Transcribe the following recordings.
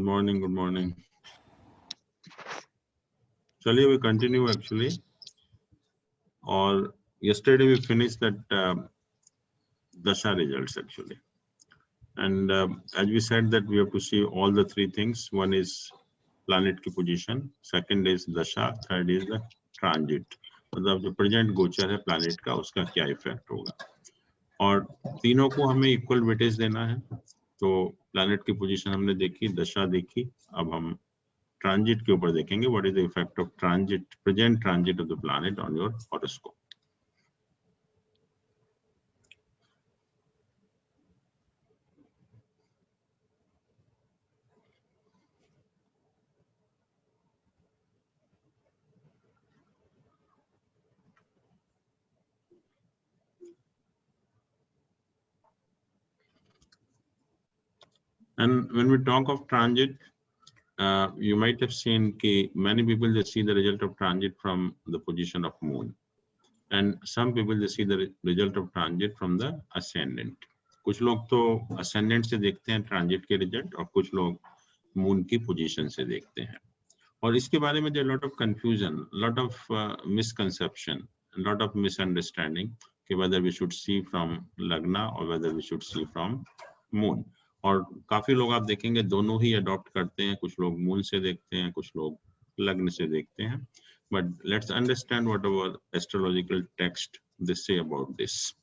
morning. Good morning. चलिए we continue actually. Or yesterday we finished that dasha results actually, and as we said that we have to see all the three things. One is planet की position, second is dasha, third is the transit. मतलब जो present गोचर है planet का उसका क्या effect होगा, और तीनों को हमें equal weightage देना है. तो planet की position हमने देखी, दशा देखी, अब हम transit के ऊपर देखेंगे. What is the effect of transit, present transit of the planet on your horoscope? And when we talk of transit, you might have seen that many people they see the result of transit from the position of moon, and some people they see the result of transit from the ascendant. कुछ लोग तो ascendant से देखते हैं transit के result, और कुछ लोग moon की position से देखते हैं. और इसके बारे में there are lot of confusion, lot of misconception, lot of misunderstanding कि whether we should see from lagna or whether we should see from moon. और काफी लोग आप देखेंगे दोनों ही अडॉप्ट करते हैं, कुछ लोग मून से देखते हैं, कुछ लोग लग्न से देखते हैं. But let's understand what our astrological text they say about this.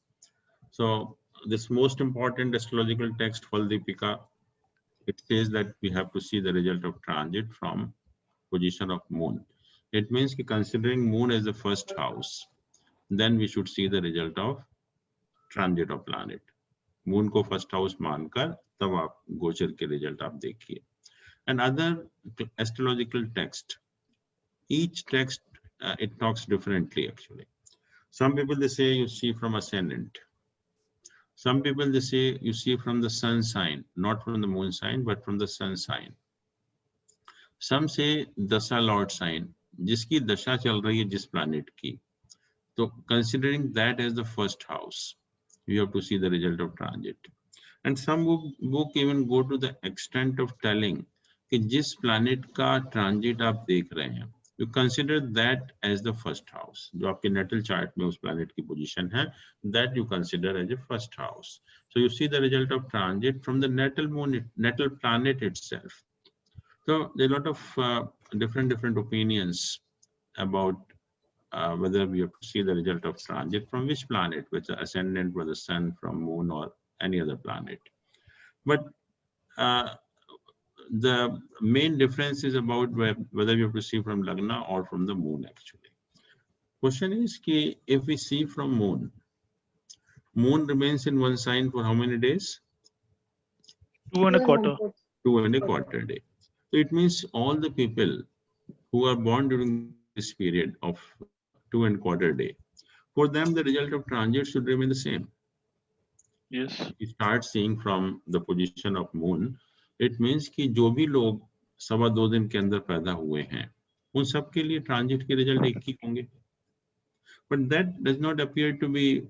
So this most important astrological text, Faldipika, it says that we have to see the result of transit from position of moon. It means कि considering moon as the first house, then we should see the result of transit of planet. Moon को first house मानकर तब आप गोचर के result आप देखिए. And other astrological text, each text it talks differently actually. Some people they say you see from ascendant, some people they say you see from the sun sign, not from the moon sign but from the sun sign. Some say dasha lord sign, जिसकी दशा चल रही है जिस planet की, तो considering that as the first house, you have to see the result of transit. And some book even go to the extent of telling कि जिस planet का transit आप देख रहे हैं, you consider that as the first house. जो आपके natal chart में उस planet की position है, that you consider as a first house. So you see the result of transit from the natal moon, natal planet itself. So there are a lot of different opinions about whether we have to see the result of transit from which planet, which is ascendant, whether sun, from moon, or any other planet. But the main difference is about whether we have to see from lagna or from the moon actually. Question is कि if we see from moon, moon remains in one sign for how many days? 2.25. 2.25 days. So it means all the people who are born during this period of 2.25 days, for them the result of transit should remain the same. Yes. You start seeing from the position of moon, it means कि जो भी लोग 2.25 दिन के अंदर पैदा हुए हैं, उन सब के लिए ट्रांजिट के रिजल्ट एक ही होंगे. But that does not appear to be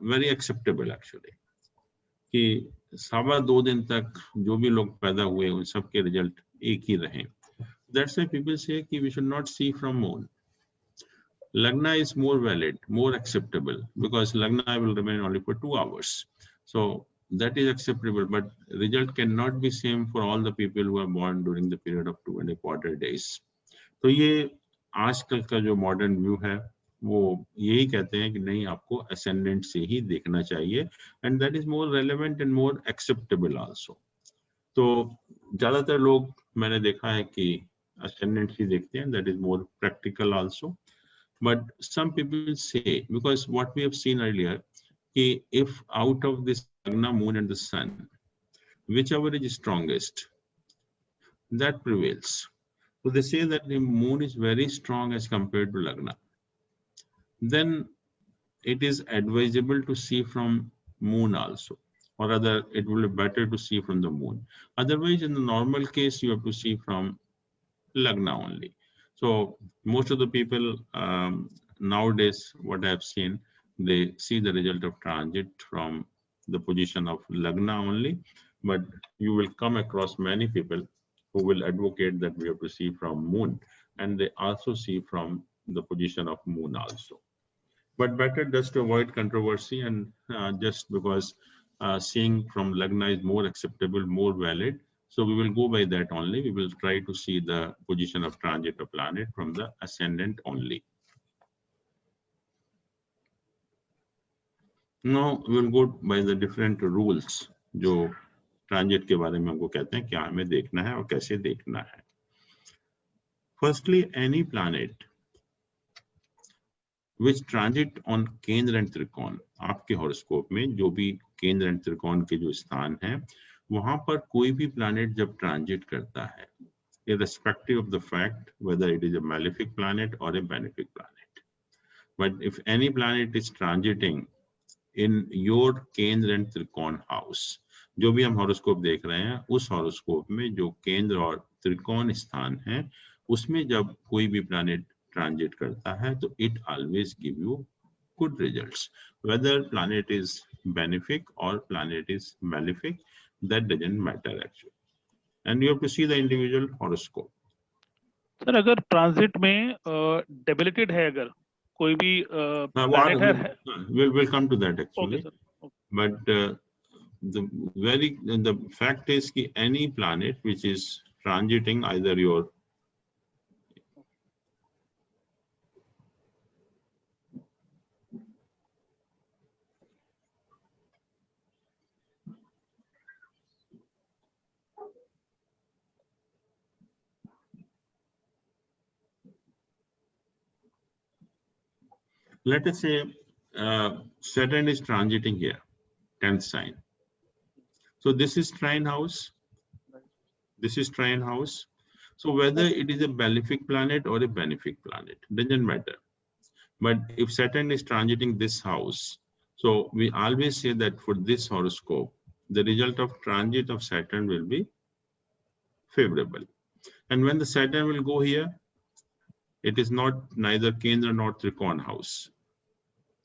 very acceptable actually. कि 2.25 दिन तक जो भी लोग पैदा हुए उन सब के रिजल्ट एक ही रहें. That's why people say कि we should not see from moon. Lagna is more valid, more acceptable, because Lagna will remain only for 2 hours. So that is acceptable, but result cannot be same for all the people who are born during the period of 2.25 days. तो ये आजकल का जो modern view है वो यही कहते हैं कि नहीं, आपको असेंडेंट से ही देखना चाहिए, and that is more relevant and more acceptable also. तो ज्यादातर लोग मैंने देखा है कि ascendant ही देखते हैं, that is more practical also. But some people say, because what we have seen earlier, if out of this Lagna, moon and the sun, whichever is strongest, that prevails. So they say that the moon is very strong as compared to Lagna. Then it is advisable to see from moon also, or rather it will be better to see from the moon. Otherwise, in the normal case, you have to see from Lagna only. So most of the people nowadays, what I have seen, they see the result of transit from the position of Lagna only. but you will come across many people who will advocate that we have to see from moon, and they also see from the position of moon also. But better just to avoid controversy, and just because seeing from Lagna is more acceptable, more valid, so we will go by that only. We will try to see the position of transit of planet from the ascendant only. Now we will go by the different rules जो transit के बारे में हमको कहते हैं क्या हमें देखना है और कैसे देखना है. Firstly, any planet which transit on केंद्र एंड त्रिकोण, आपके हॉरोस्कोप में जो भी केंद्र एंड त्रिकोण के जो स्थान हैं वहां पर कोई भी प्लैनेट जब ट्रांजिट करता है, irrespective of the fact whether it is a malefic planet or a benefic planet, but if any planet is transiting in your केंद्र एंड त्रिकोण हाउस, जो भी हम हॉरोस्कोप देख रहे हैं उस हॉरोस्कोप में जो केंद्र और त्रिकोण स्थान है उसमें जब कोई भी प्लैनेट ट्रांजिट करता है तो it always give you good results. Whether planet is benefic or planet is malefic, that doesn't matter actually. And you have to see the individual horoscope. Sir अगर ट्रांजिट में डेबिलिटेड है, अगर कोई भी planet है, we'll come to that actually. Okay, sir. But the fact is कि any planet which is transiting either your let us say Saturn is transiting here, 10th sign. So this is trine house. This is trine house. So whether it is a malefic planet or a benefic planet, doesn't matter. But if Saturn is transiting this house, so we always say that for this horoscope, the result of transit of Saturn will be favorable. And when the Saturn will go here, it is not neither Kendra nor Trikon house.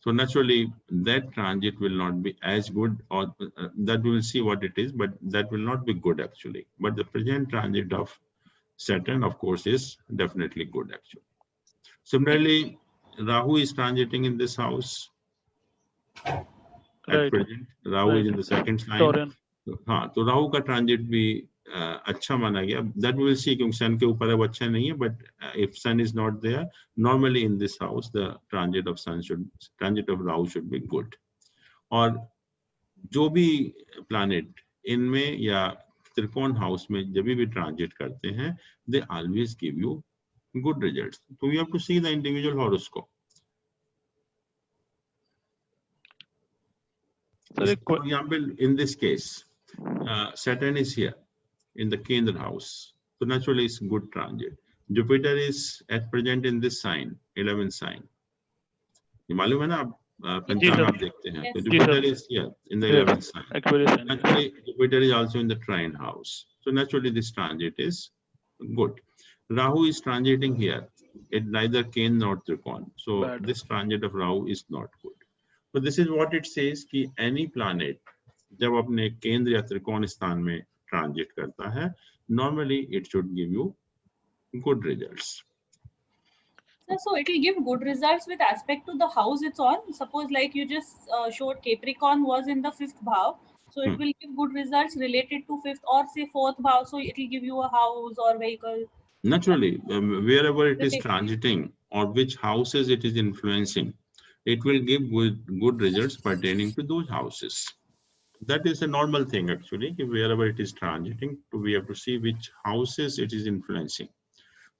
So naturally, that transit will not be as good, or that we will see what it is, but that will not be good actually. But the present transit of Saturn, of course, is definitely good actually. Similarly, Rahu is transiting in this house. At present, Rahu is in the second sign. हाँ, तो राहु का transit भी अच्छा माना गया. That we will see क्योंकि सन के ऊपर है वो अच्छा नहीं है. But if sun is not there, normally in this house the transit of Rahu should be good. और जो भी planet इनमें या त्रिकोण हाउस में जब भी ट्रांजिट करते हैं, they always give you good results. So you have to see the individual horoscope. For example, in this case, Saturn is here in the Kendra house. So naturally it's good transit. Jupiter is at present in this sign, 11th sign. ये मालूम है ना आप पंचांग आप देखते हैं तो Jupiter is here in the 11th sign. Naturally Jupiter is also in the trine house. So naturally this transit is good. Rahu is transiting here. It neither Kendra nor Trikon. So this transit of Rahu is not good. So this is what it says कि any planet जब अपने केंद्र या त्रिकोण स्थान में transit करता है, normally it should give you good results. So it will give good results with aspect to the house it's on. Suppose like you just showed Capricorn was in the 5th bhav, so it will give good results related to 5th or say 4th bhav. So it will give you a house or vehicle. Naturally, wherever it is transiting or which houses it is influencing, it will give good results pertaining to those houses. That is a normal thing actually. Wherever it is transiting, we have to see which houses it is influencing.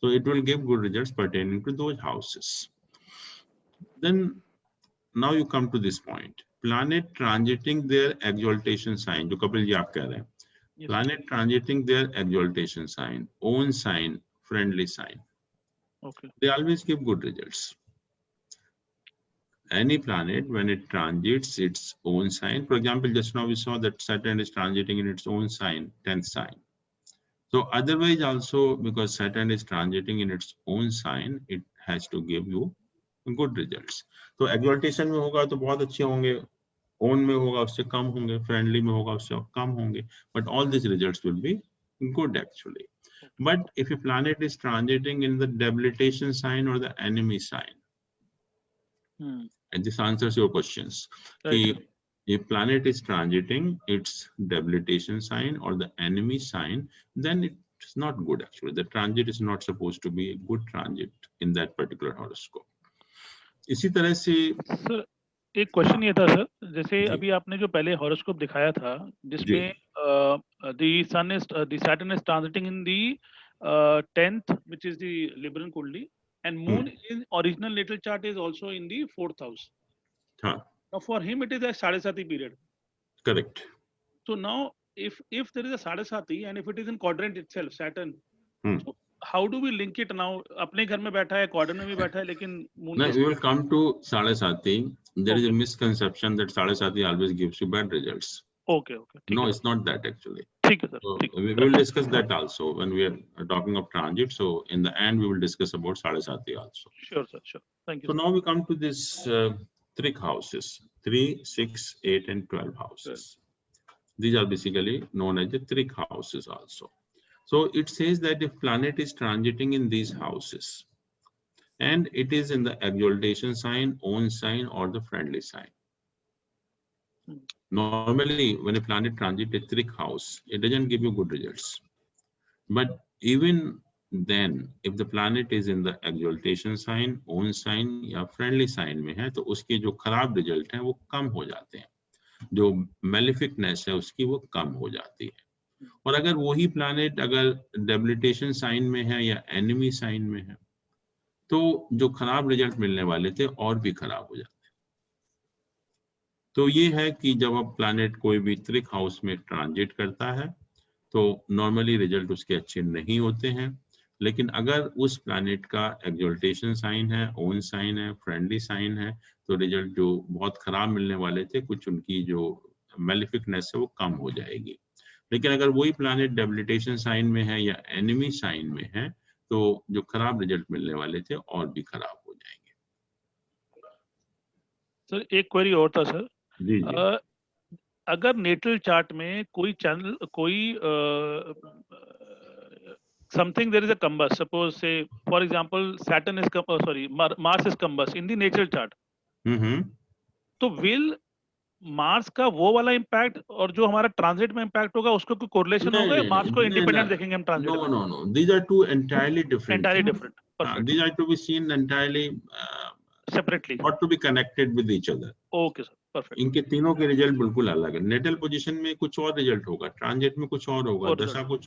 So it will give good results pertaining to those houses. Then now you come to this point. Planet transiting their exaltation sign. जो कपिल जी आप कह रहे हैं. Planet transiting their exaltation sign, own sign, friendly sign. Okay. They always give good results. Any planet, when it transits its own sign, for example, just now we saw that Saturn is transiting in its own sign, 10th sign. So otherwise also, because Saturn is transiting in its own sign, it has to give you good results. So exaltation में होगा तो बहुत अच्छे होंगे. Own में होगा उससे कम होंगे, फ्रेंडली में होगा उससे कम होंगे, but all this results will be good actually. But if a planet is transiting in the debilitation sign or the enemy sign, and this answers your questions, Right. if planet is transiting its debilitation sign or the enemy sign, then it's not good actually. The transit is not supposed to be a good transit in that particular horoscope. इसी तरह से sir एक question ये था sir, जैसे जी। अभी आपने जो पहले हॉरोस्कोप दिखाया था जिसमें the Saturn is transiting in the 10th, which is the Libran Kundli, and Moon in original natal chart is also in the 4th house. हाँ, Now for him it is a Sadesati period. correct. So now if there is a Sadesati and if it is in quadrant itself, Saturn, so how do we link it now? अपने घर में बैठा है, quadrant में भी बैठा है, लेकिन Moon No, we will come to Sadesati. There is a misconception that Sadesati always gives you bad results. Okay. No, it's not that actually. ठीक है सर, So ठीक है. we will discuss that also when we are talking of transit. So in the end, we will discuss about Sadesati also. Sure sir, sure. Thank you. So now we come to this trick houses, 3, 6, 8, and 12 houses. These are basically known as the trick houses also. So it says that if planet is transiting in these houses, and it is in the exaltation sign, own sign, or the friendly sign. Normally, when a planet transits a trick house, it doesn't give you good results. But even then, if the planet is in the exaltation sign, own sign, या friendly sign में है, तो उसके जो खराब result हैं, वो कम हो जाते हैं. जो maleficness है, उसकी वो कम हो जाती है. और अगर वही planet अगर debilitation sign में है या enemy sign में है, तो जो खराब रिजल्ट मिलने वाले थे और भी खराब हो जाते. तो ये है कि जब अब प्लैनेट कोई भी त्रिक हाउस में ट्रांजिट करता है तो नॉर्मली रिजल्ट उसके अच्छे नहीं होते हैं, लेकिन अगर उस प्लैनेट का एक्सल्टेशन साइन है, ओन साइन है, फ्रेंडली साइन है, तो रिजल्ट जो बहुत खराब मिलने वाले थे, कुछ उनकी जो मेलिफिकनेस है वो कम हो जाएगी. लेकिन अगर वही प्लैनेट डेबिलिटेशन साइन में है या एनिमी साइन में है, तो जो खराब रिजल्ट मिलने वाले थे और भी खराब हो जाएंगे. सर एक क्वेरी और था सर. जी जी. अगर नेटल चार्ट में कोई चैनल कोई something there is a combust, suppose say for example Saturn is Mars is combust in the natal chart, तो will मार्स का वो वाला इम्पैक्ट और जो हमारा ट्रांजिट में इम्पैक्ट होगा उसको कोई कोरिलेशन होगा या मार्स को इंडिपेंडेंट देखेंगे हम ट्रांजिट में? No, these are two entirely different different. Perfect. These are to be seen entirely separately, not to be connected with each other. Okay sir, perfect. इनके तीनों के रिजल्ट बिल्कुल अलग है. नेटल पोजीशन में कुछ और रिजल्ट होगा, ट्रांजिट में कुछ और होगा, दशा कुछ